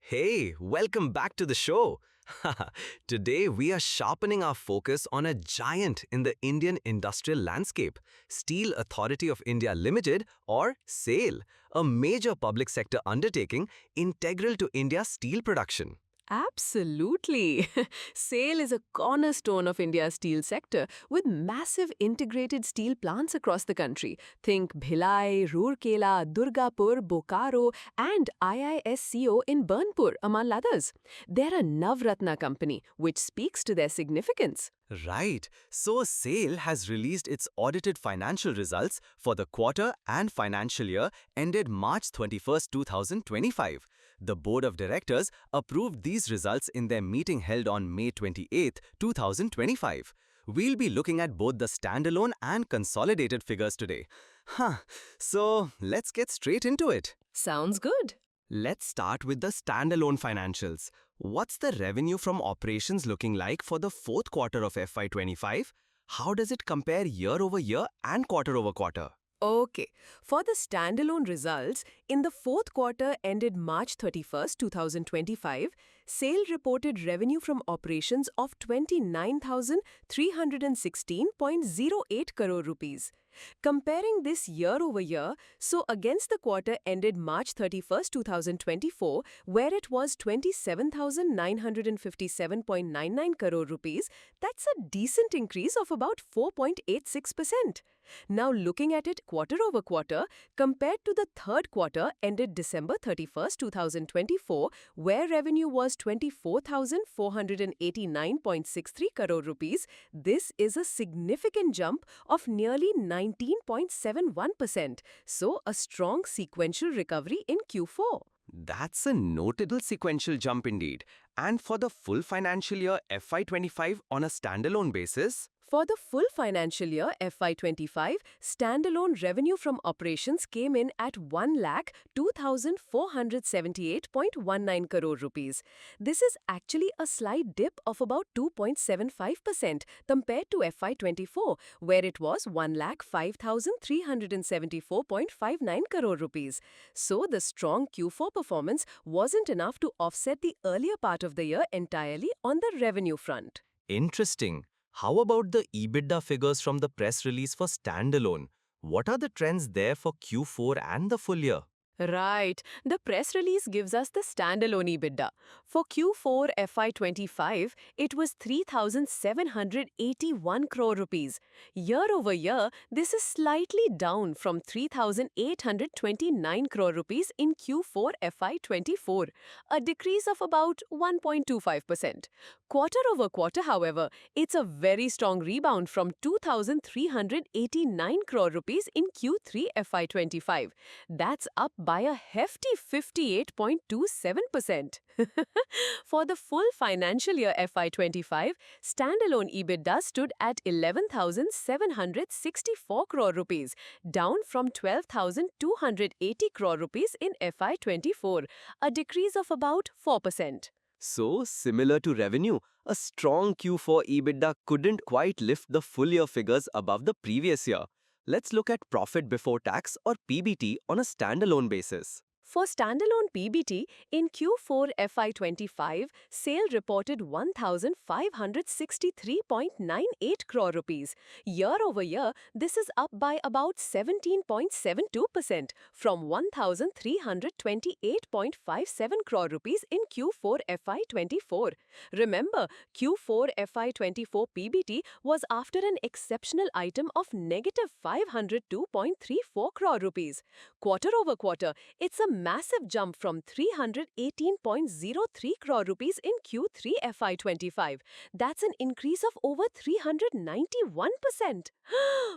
Hey, welcome back to the show. Today, we are sharpening our focus on a giant in the Indian industrial landscape, Steel Authority of India Limited, or SAIL, a major public sector undertaking integral to India's steel production. Absolutely. SAIL is a cornerstone of India's steel sector with massive integrated steel plants across the country. Think Bhilai, Rourkela, Durgapur, Bokaro, and IISCO in Burnpur, among others. They're a Navratna company, which speaks to their significance. Right. So, SAIL has released its audited financial results for the quarter and financial year ended March 21st, 2025. The Board of Directors approved these results in their meeting held on May 28th, 2025. We'll be looking at both the standalone and consolidated figures today. So, let's get straight into it. Sounds good. Let's start with the standalone financials. What's the revenue from operations looking like for the fourth quarter of FY25? How does it compare year over year and quarter over quarter? Okay, for the standalone results, in the fourth quarter ended March 31st, 2025, SAIL reported revenue from operations of 29,316.08 crore rupees. Comparing this year over year, so against the quarter ended March 31st, 2024, where it was 27,957.99 crore rupees, that's a decent increase of about 4.86%. Now looking at it quarter over quarter, compared to the third quarter ended December 31st, 2024, where revenue was 24,489.63 crore rupees, this is a significant jump of nearly 19.71%. So a strong sequential recovery in Q4. That's a notable sequential jump indeed. And for the full financial year FY25 on a standalone basis, For the full financial year FY25, standalone revenue from operations came in at 1,02,478.19 crore rupees. This is actually a slight dip of about 2.75% compared to FY24, where it was 1,05,374.59 crore rupees. So the strong Q4 performance wasn't enough to offset the earlier part of the year entirely on the revenue front. interesting. How about the EBITDA figures from the press release for standalone? What are the trends there for Q4 and the full year? Right. The press release gives us the standalone EBITDA. For Q4 FY25, it was 3,781 crore rupees. Year over year, this is slightly down from 3,829 crore rupees in Q4 FY24, a decrease of about 1.25%. Quarter over quarter, however, it's a very strong rebound from 2,389 crore rupees in Q3 FY25. That's up by a hefty 58.27%. For the full financial year FY25, standalone EBITDA stood at 11,764 crore rupees, down from 12,280 crore rupees in FY24, a decrease of about 4%. So, similar to revenue, a strong Q4 EBITDA couldn't quite lift the full year figures above the previous year. Let's look at profit before tax or PBT on a standalone basis. For standalone PBT, in Q4 FY25, SAIL reported 1,563.98 crore rupees. Year over year, this is up by about 17.72% from 1,328.57 crore rupees in Q4 FY24. Remember, Q4 FY24 PBT was after an exceptional item of negative 502.34 crore rupees. Quarter over quarter, it's a massive jump from 318.03 crore rupees in Q3 FY25. That's an increase of over 391%.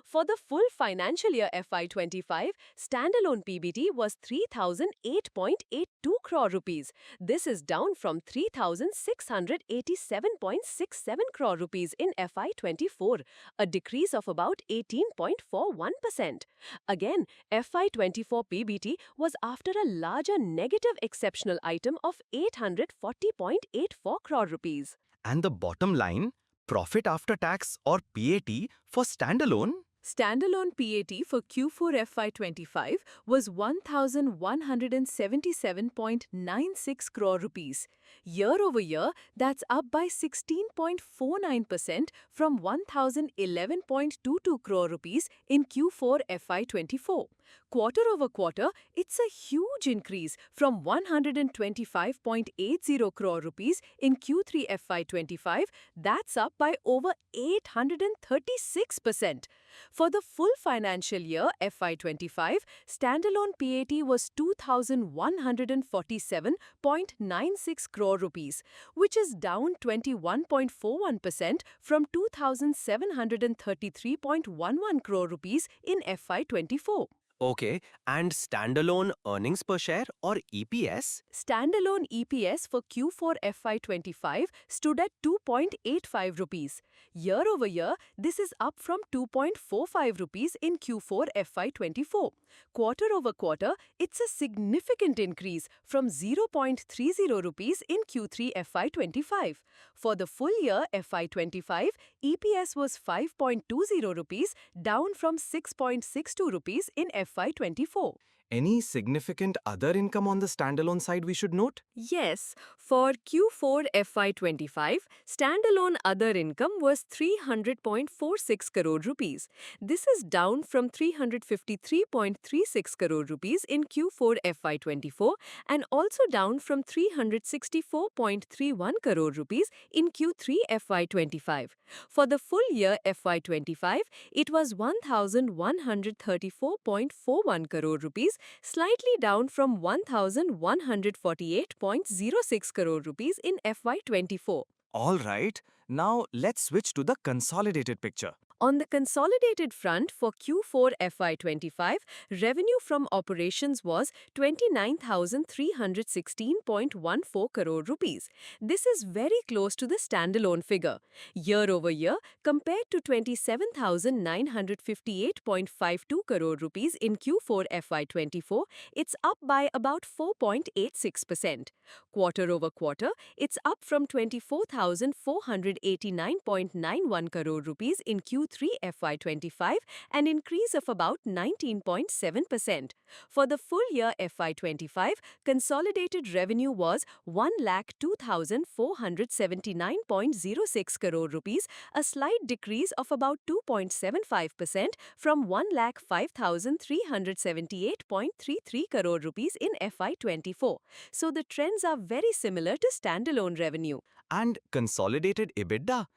For the full financial year FY25, standalone PBT was 3,008.82 crore rupees. This is down from 3,687.67 crore rupees in FY24, a decrease of about 18.41%. Again, FY24 PBT was after a larger negative exceptional item of 840.84 crore rupees. And the bottom line, profit after tax or PAT for standalone? Standalone PAT for Q4 FY25 was 1,177.96 crore rupees. Year over year, that's up by 16.49% from 1,011.22 crore rupees in Q4 FY24. Quarter over quarter, it's a huge increase from 125.80 crore rupees in Q3 FY25. That's up by over 836%. For the full financial year FY25, standalone PAT was 2,147.96 crore rupees, which is down 21.41% from 2,733.11 crore rupees in FY24. Okay, and standalone earnings per share or EPS? Standalone EPS for Q4 FY25 stood at 2.85 rupees. Year over year, this is up from 2.45 rupees in Q4 FY24. Quarter over quarter, it's a significant increase from 0.30 rupees in Q3 FY25. For the full year FY25, EPS was 5.20 rupees, down from 6.62 rupees in FY24. Any significant other income on the standalone side we should note? Yes, for Q4 FY25, standalone other income was 300.46 crore rupees. This is down from 353.36 crore rupees in Q4 FY24 and also down from 364.31 crore rupees in Q3 FY25. For the full year FY25, it was 1,134.41 crore rupees, slightly down from 1,148.06 crore rupees in FY24. All right, now let's switch to the consolidated picture. On the consolidated front for Q4 FY25, revenue from operations was 29,316.14 crore rupees. This is very close to the standalone figure. Year over year, compared to 27,958.52 crore rupees in Q4 FY24, it's up by about 4.86%. Quarter over quarter, it's up from 24,489.91 crore rupees in Q3 FY25, an increase of about 19.7%. For the full year FY25, consolidated revenue was 1,02,479.06 crore rupees, a slight decrease of about 2.75% from 1,05,378.33 crore rupees in FY24. So the trends are very similar to standalone revenue. And consolidated EBITDA?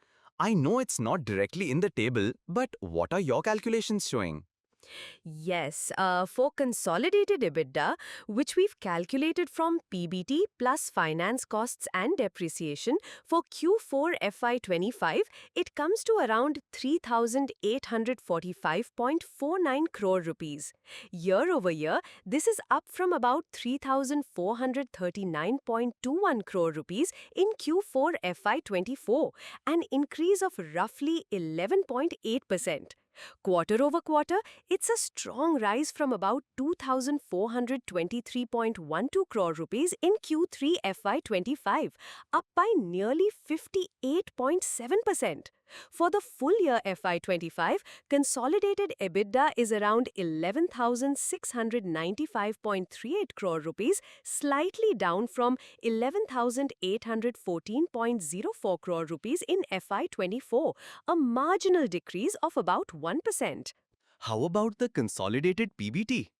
I know it's not directly in the table, but what are your calculations showing? Yes, for consolidated EBITDA, which we've calculated from PBT plus finance costs and depreciation, for Q4 FY25, it comes to around 3,845.49 crore rupees. Year over year, this is up from about 3,439.21 crore rupees in Q4 FY24, an increase of roughly 11.8%. Quarter over quarter, it's a strong rise from about 2,423.12 crore rupees in Q3 FY25, up by nearly 58.7%. For the full year FY25, consolidated EBITDA is around 11,695.38 crore rupees, slightly down from 11,814.04 crore rupees in FY24, a marginal decrease of about 1%. How about the consolidated PBT?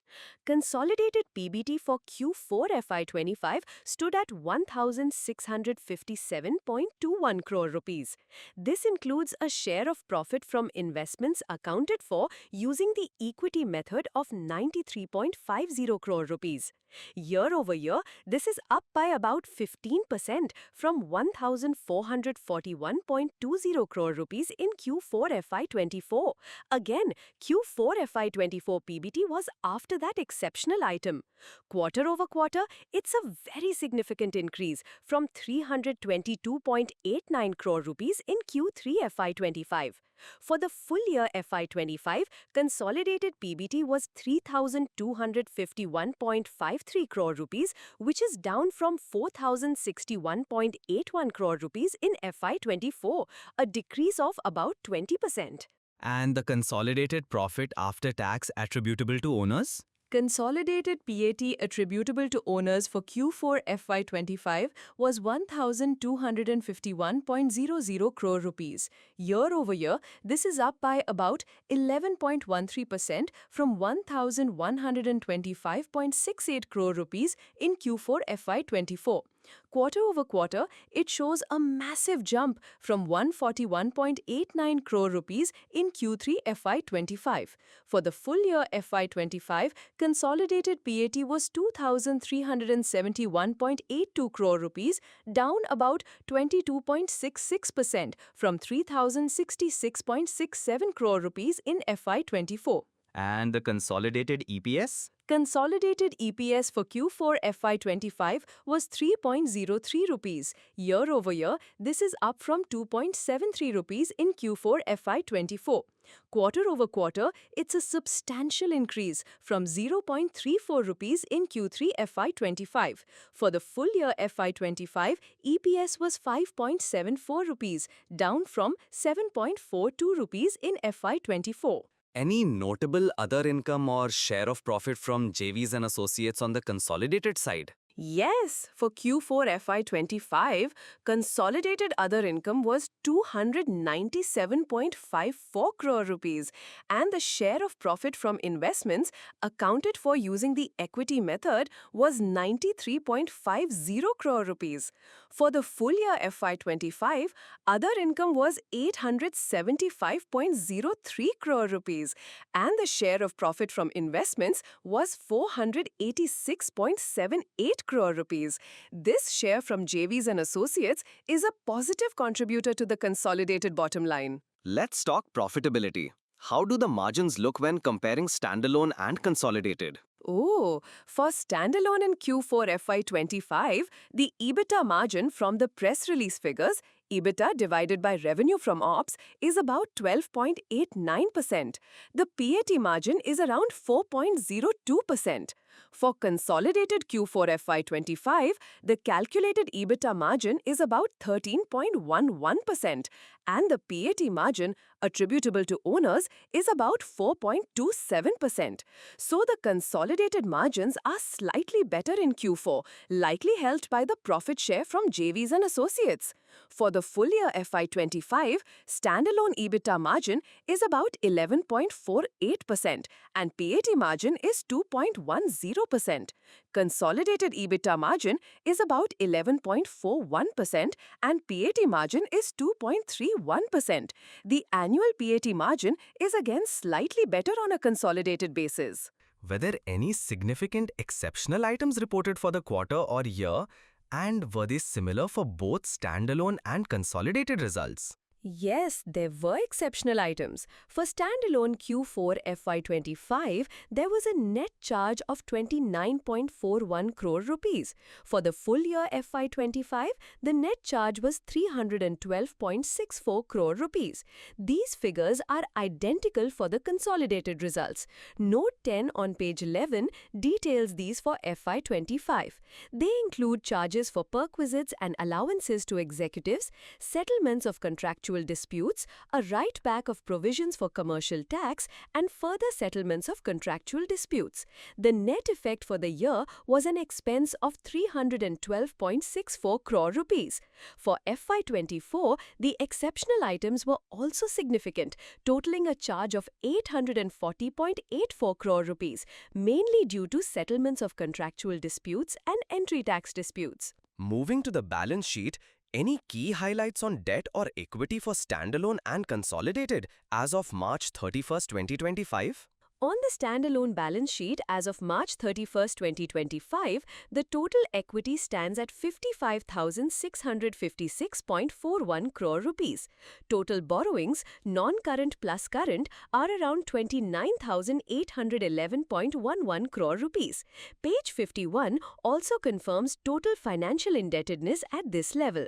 Consolidated PBT for Q4 FY25 stood at 1,657.21 crore rupees. This includes a share of profit from investments accounted for using the equity method of 93.50 crore rupees. Year over year, this is up by about 15% from 1,441.20 crore rupees in Q4 FY24. Again, Q4 FY24 PBT was after that exceptional item. Quarter over quarter, it's a very significant increase from 322.89 crore rupees in Q3 FY25. For the full year FY25, consolidated PBT was 3,251.53 crore rupees, which is down from 4,061.81 crore rupees in FY24, a decrease of about 20%. And the consolidated profit after tax attributable to owners? Consolidated PAT attributable to owners for Q4 FY25 was 1,251.00 crore rupees. Year over year, this is up by about 11.13% from 1,125.68 crore rupees in Q4 FY24. Quarter over quarter, it shows a massive jump from 141.89 crore rupees in Q3 FY25. For the full year FY25, consolidated PAT was 2,371.82 crore rupees, down about 22.66% from 3,066.67 crore rupees in FY24. And the consolidated EPS? Consolidated EPS for Q4 FY25 was 3.03 rupees. Year over year, this is up from 2.73 rupees in Q4 FY24. Quarter over quarter, it's a substantial increase from 0.34 rupees in Q3 FY25. For the full year FY25, EPS was 5.74 rupees, down from 7.42 rupees in FY24. Any notable other income or share of profit from JVs and associates on the consolidated side? Yes, for Q4 FY25, consolidated other income was 297.54 crore rupees, and the share of profit from investments accounted for using the equity method was 93.50 crore rupees. For the full year FY25, other income was 875.03 crore rupees, and the share of profit from investments was 486.78 crore rupees. This share from JVs and associates is a positive contributor to the consolidated bottom line. Let's talk profitability. How do the margins look when comparing standalone and consolidated? Oh, for standalone in Q4 FY25, the EBITDA margin from the press release figures, EBITDA divided by revenue from ops, is about 12.89%. The PAT margin is around 4.02%. For consolidated Q4 FY25, the calculated EBITDA margin is about 13.11%, and the PAT margin attributable to owners is about 4.27%. So the consolidated margins are slightly better in Q4, likely helped by the profit share from JVs and associates. For the full year FY25, standalone EBITDA margin is about 11.48% and PAT margin is 2.10%. Consolidated EBITDA margin is about 11.41% and PAT margin is 2.31%. The annual PAT margin is again slightly better on a consolidated basis. Were there any significant exceptional items reported for the quarter or year? And were they similar for both standalone and consolidated results? Yes, there were exceptional items. For standalone Q4 FY25, there was a net charge of 29.41 crore rupees. For the full year FY25, the net charge was 312.64 crore rupees. These figures are identical for the consolidated results. Note 10 on page 11 details these for FY25. They include charges for perquisites and allowances to executives, settlements of contractual disputes, a write back of provisions for commercial tax, and further settlements of contractual disputes. The net effect for the year was an expense of 312.64 crore rupees. For FY24, the exceptional items were also significant, totaling a charge of 840.84 crore rupees, mainly due to settlements of contractual disputes and entry tax disputes. Moving to the balance sheet, any key highlights on debt or equity for standalone and consolidated as of March 31st, 2025? On the standalone balance sheet as of March 31st, 2025, the total equity stands at 55,656.41 crore rupees. Total borrowings, non-current plus current, are around 29,811.11 crore rupees. Page 51 also confirms total financial indebtedness at this level.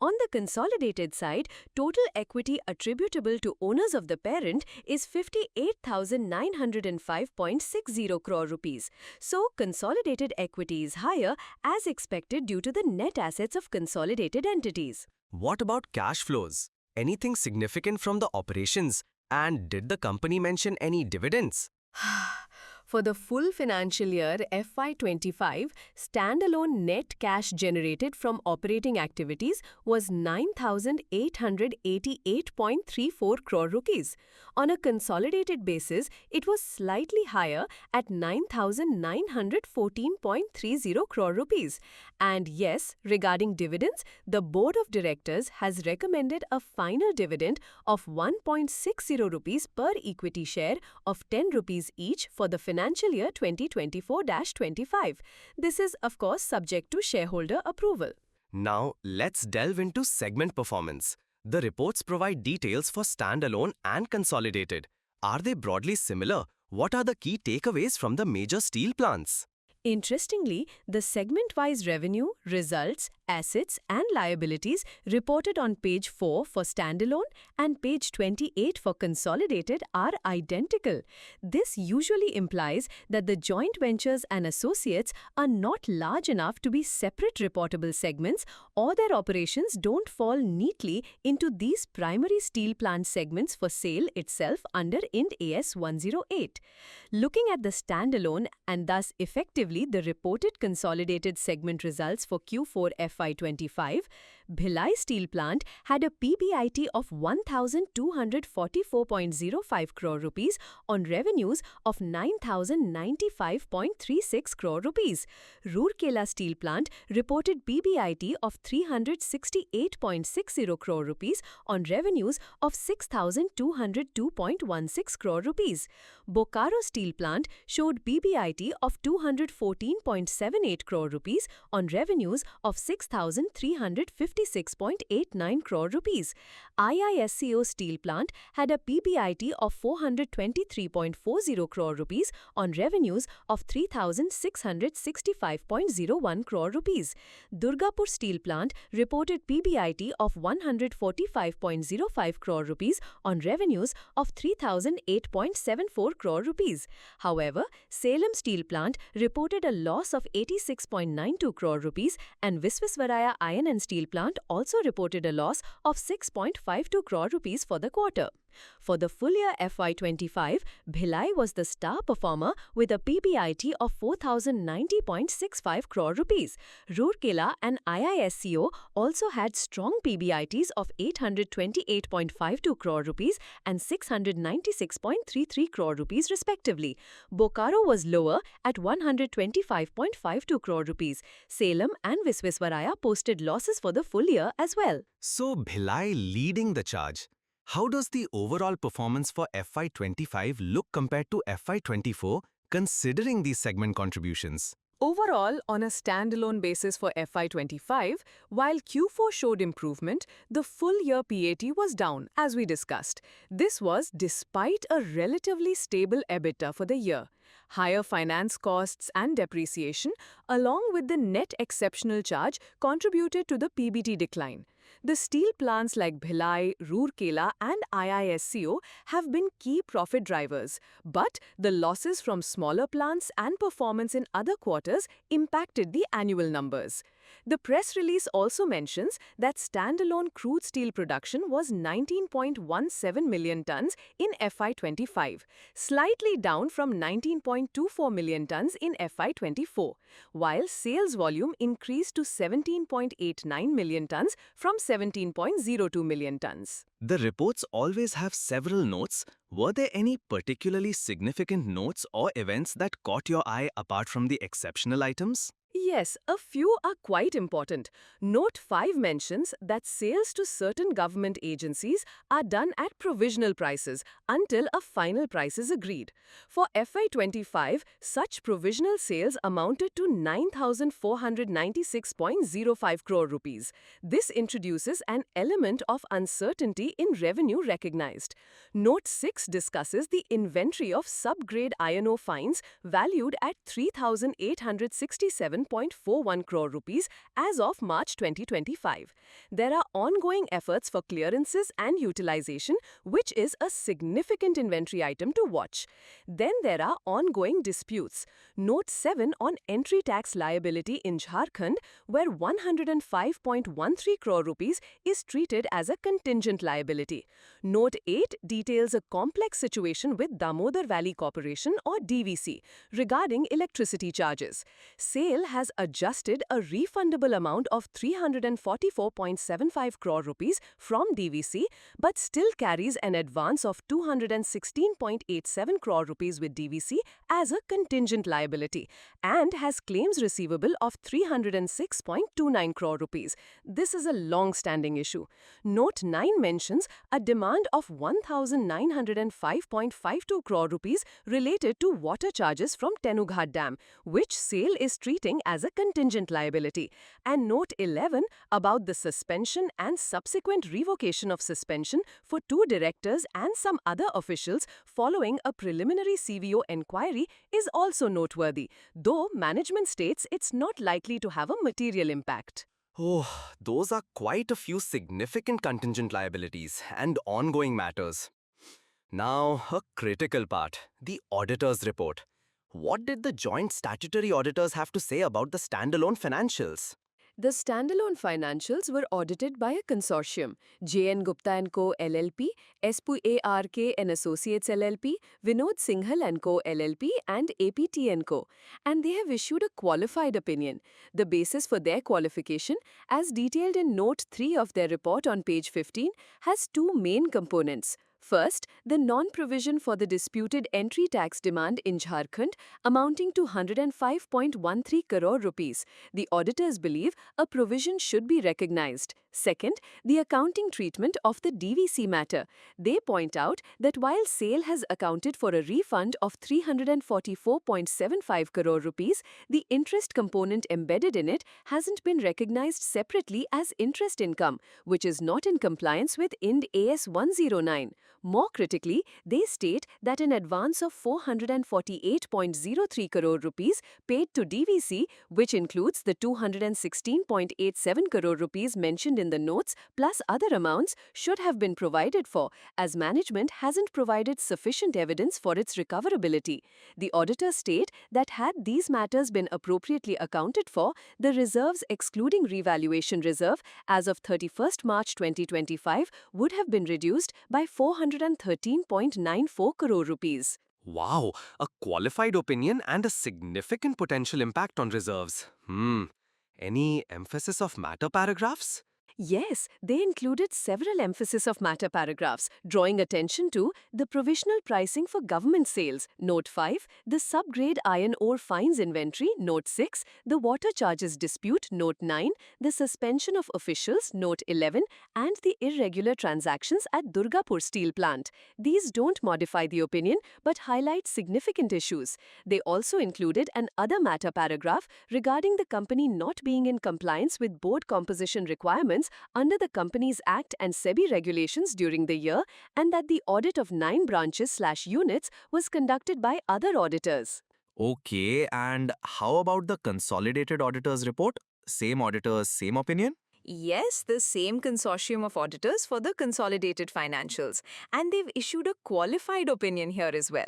On the consolidated side, total equity attributable to owners of the parent is 58,905.60 crore rupees. So, consolidated equity is higher as expected due to the net assets of consolidated entities. What about cash flows? Anything significant from the operations? And did the company mention any dividends? For the full financial year FY25, standalone net cash generated from operating activities was 9,888.34 crore rupees. On a consolidated basis, it was slightly higher at 9,914.30 crore rupees. And yes, regarding dividends, the Board of Directors has recommended a final dividend of 1.60 rupees per equity share of 10 rupees each for the financial year 2024-25. This is, of course, subject to shareholder approval. Now, let's delve into segment performance. The reports provide details for standalone and consolidated. Are they broadly similar? What are the key takeaways from the major steel plants? Interestingly, the segment-wise revenue, results, assets and liabilities reported on page 4 for standalone and page 28 for consolidated are identical. This usually implies that the joint ventures and associates are not large enough to be separate reportable segments, or their operations don't fall neatly into these primary steel plant segments for SAIL itself under Ind AS 108. Looking at the standalone and thus effectively the reported consolidated segment results for Q4 FY25, Bhilai Steel Plant had a PBIT of 1,244.05 crore rupees on revenues of 9,095.36 crore rupees. Rourkela Steel Plant reported PBIT of 368.60 crore rupees on revenues of 6,202.16 crore rupees. Bokaro Steel Plant showed PBIT of 214.78 crore rupees on revenues of 6,356.89 crore rupees. IISCO Steel Plant had a PBIT of 423.40 crore rupees on revenues of 3,665.01 crore rupees. Durgapur Steel Plant reported PBIT of 145.05 crore rupees on revenues of 3,008.74 crore rupees. However, Salem Steel Plant reported a loss of 86.92 crore rupees and Visvesvaraya Iron and Steel Plant also reported a loss of 6.52 crore rupees for the quarter. For the full year FY25, Bhilai was the star performer with a PBIT of 4,090.65 crore rupees. Rourkela and IISCO also had strong PBITs of 828.52 crore rupees and 696.33 crore rupees respectively. Bokaro was lower at 125.52 crore rupees. Salem and Visvesvaraya posted losses for the full year as well. So, Bhilai leading the charge. How does the overall performance for FY25 look compared to FY24, considering these segment contributions? Overall, on a standalone basis for FY25, while Q4 showed improvement, the full-year PAT was down, as we discussed. This was despite a relatively stable EBITDA for the year. Higher finance costs and depreciation, along with the net exceptional charge, contributed to the PBT decline. The steel plants like Bhilai, Rourkela and IISCO have been key profit drivers, but the losses from smaller plants and performance in other quarters impacted the annual numbers. The press release also mentions that standalone crude steel production was 19.17 million tons in FY25, slightly down from 19.24 million tons in FY24, while sales volume increased to 17.89 million tons from 17.02 million tons. The reports always have several notes. Were there any particularly significant notes or events that caught your eye apart from the exceptional items? Yes, a few are quite important. Note 5 mentions that sales to certain government agencies are done at provisional prices until a final price is agreed. For FY25, such provisional sales amounted to 9,496.05 crore rupees. This introduces an element of uncertainty in revenue recognized. Note 6 discusses the inventory of subgrade iron ore fines valued at 3,867.41 crore rupees as of March 2025. There are ongoing efforts for clearances and utilization, which is a significant inventory item to watch. Then there are ongoing disputes. Note 7 on entry tax liability in Jharkhand, where 105.13 crore rupees is treated as a contingent liability. Note 8 details a complex situation with Damodar Valley Corporation or DVC regarding electricity charges. SAIL has adjusted a refundable amount of 344.75 crore rupees from DVC but still carries an advance of 216.87 crore rupees with DVC as a contingent liability and has claims receivable of 306.29 crore rupees. This is a long-standing issue. Note 9 mentions a demand of 1,905.52 crore rupees related to water charges from Tenughat Dam, which SAIL is treating as a contingent liability. And Note 11 about the suspension and subsequent revocation of suspension for 2 directors and some other officials following a preliminary CVO inquiry is also noteworthy, though management states it's not likely to have a material impact. Oh, those are quite a few significant contingent liabilities and ongoing matters. Now, a critical part, the auditor's report. What did the joint statutory auditors have to say about the standalone financials? The standalone financials were audited by a consortium, J.N. Gupta & Co. LLP, SPARK and Associates LLP, Vinod Singhal & Co. LLP, and APT & Co. And they have issued a qualified opinion. The basis for their qualification, as detailed in Note 3 of their report on page 15, has 2 main components. First, the non-provision for the disputed entry tax demand in Jharkhand amounting to 105.13 crore rupees. The auditors believe a provision should be recognized. Second, the accounting treatment of the DVC matter. They point out that while SAIL has accounted for a refund of 344.75 crore rupees, the interest component embedded in it hasn't been recognized separately as interest income, which is not in compliance with Ind AS 109. More critically, they state that an advance of 448.03 crore rupees paid to DVC, which includes the 216.87 crore rupees mentioned in the notes plus other amounts, should have been provided for, as management hasn't provided sufficient evidence for its recoverability. The auditors state that had these matters been appropriately accounted for, the reserves excluding revaluation reserve as of 31st March 2025 would have been reduced by 413.94 crore rupees. Wow, a qualified opinion and a significant potential impact on reserves. Any emphasis of matter paragraphs? Yes, they included several emphasis of matter paragraphs, drawing attention to the provisional pricing for government sales, Note 5, the subgrade iron ore fines inventory, Note 6, the water charges dispute, Note 9, the suspension of officials, Note 11, and the irregular transactions at Durgapur Steel Plant. These don't modify the opinion, but highlight significant issues. They also included an other matter paragraph regarding the company not being in compliance with board composition requirements under the Companies Act and SEBI regulations during the year, and that the audit of 9 branches/units was conducted by other auditors. Okay, and how about the consolidated auditor's report? Same auditors, same opinion? Yes, the same consortium of auditors for the consolidated financials, and they've issued a qualified opinion here as well.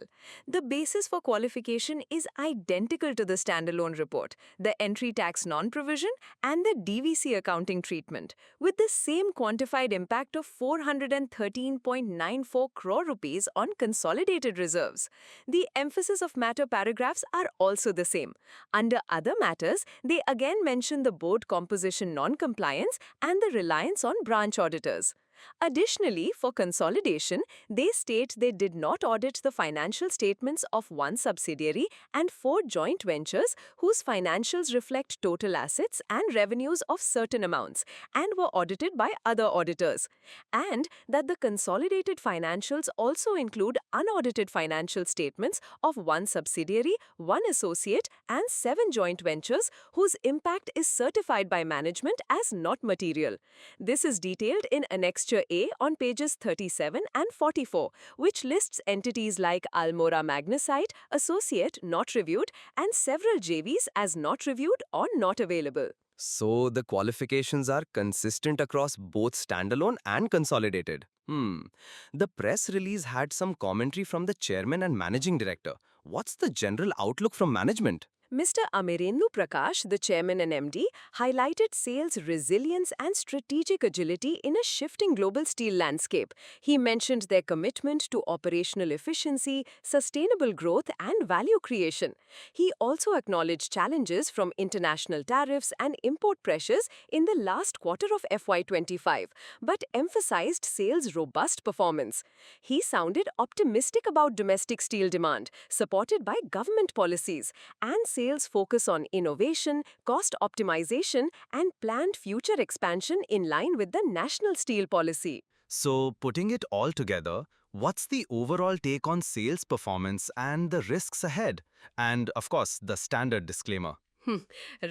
The basis for qualification is identical to the standalone report, the entry tax non-provision and the DVC accounting treatment, with the same quantified impact of 413.94 crore rupees on consolidated reserves. The emphasis of matter paragraphs are also the same. Under other matters, they again mention the board composition non-compliance and the reliance on branch auditors. Additionally, for consolidation, they state they did not audit the financial statements of 1 subsidiary and 4 joint ventures whose financials reflect total assets and revenues of certain amounts and were audited by other auditors, and that the consolidated financials also include unaudited financial statements of 1 subsidiary, 1 associate, and 7 joint ventures whose impact is certified by management as not material. This is detailed in Annexure A on pages 37 and 44, which lists entities like Almora Magnesite, Associate, not reviewed, and several JVs as not reviewed or not available. So the qualifications are consistent across both standalone and consolidated. The press release had some commentary from the chairman and managing director. What's the general outlook from management? Mr. Amirendra Prakash, the chairman and MD, highlighted SAIL's resilience and strategic agility in a shifting global steel landscape. He mentioned their commitment to operational efficiency, sustainable growth, and value creation. He also acknowledged challenges from international tariffs and import pressures in the last quarter of FY25, but emphasized SAIL's robust performance. He sounded optimistic about domestic steel demand, supported by government policies, and SAIL's focus on innovation, cost optimization, and planned future expansion in line with the national steel policy. So, putting it all together, what's the overall take on sales performance and the risks ahead? And, of course, the standard disclaimer.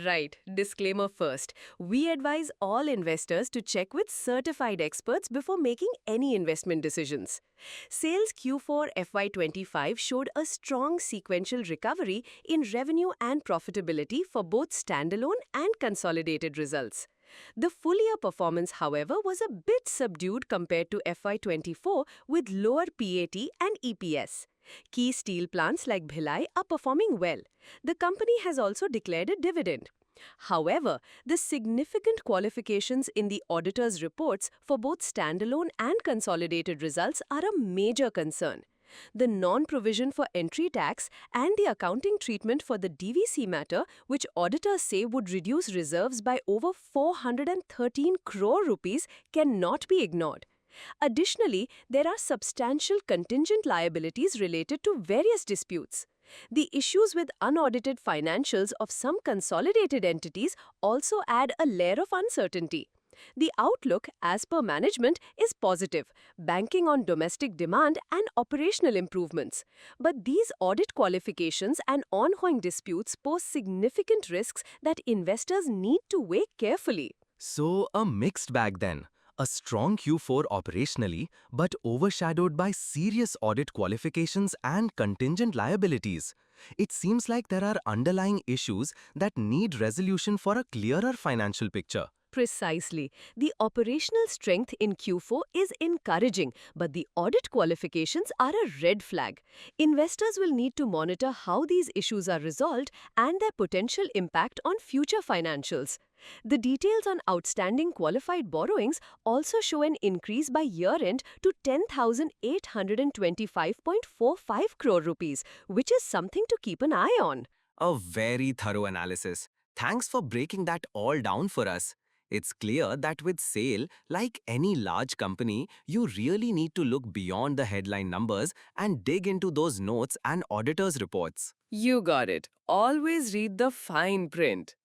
Right. Disclaimer first. We advise all investors to check with certified experts before making any investment decisions. Sales Q4 FY25 showed a strong sequential recovery in revenue and profitability for both standalone and consolidated results. The full year performance, however, was a bit subdued compared to FY24 with lower PAT and EPS. Key steel plants like Bhilai are performing well. The company has also declared a dividend. However, the significant qualifications in the auditor's reports for both standalone and consolidated results are a major concern. The non-provision for entry tax and the accounting treatment for the DVC matter, which auditors say would reduce reserves by over 413 crore rupees, cannot be ignored. Additionally, there are substantial contingent liabilities related to various disputes. The issues with unaudited financials of some consolidated entities also add a layer of uncertainty. The outlook, as per management, is positive, banking on domestic demand and operational improvements. But these audit qualifications and ongoing disputes pose significant risks that investors need to weigh carefully. So, a mixed bag then. A strong Q4 operationally, but overshadowed by serious audit qualifications and contingent liabilities. It seems like there are underlying issues that need resolution for a clearer financial picture. Precisely. The operational strength in Q4 is encouraging, but the audit qualifications are a red flag. Investors will need to monitor how these issues are resolved and their potential impact on future financials. The details on outstanding qualified borrowings also show an increase by year-end to 10,825.45 crore rupees, which is something to keep an eye on. A very thorough analysis. Thanks for breaking that all down for us. It's clear that with SAIL, like any large company, you really need to look beyond the headline numbers and dig into those notes and auditors' reports. You got it. Always read the fine print.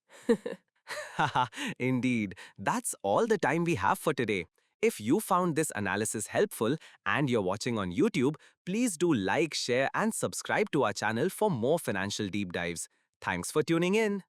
Haha, indeed. That's all the time we have for today. If you found this analysis helpful and you're watching on YouTube, please do like, share, and subscribe to our channel for more financial deep dives. Thanks for tuning in.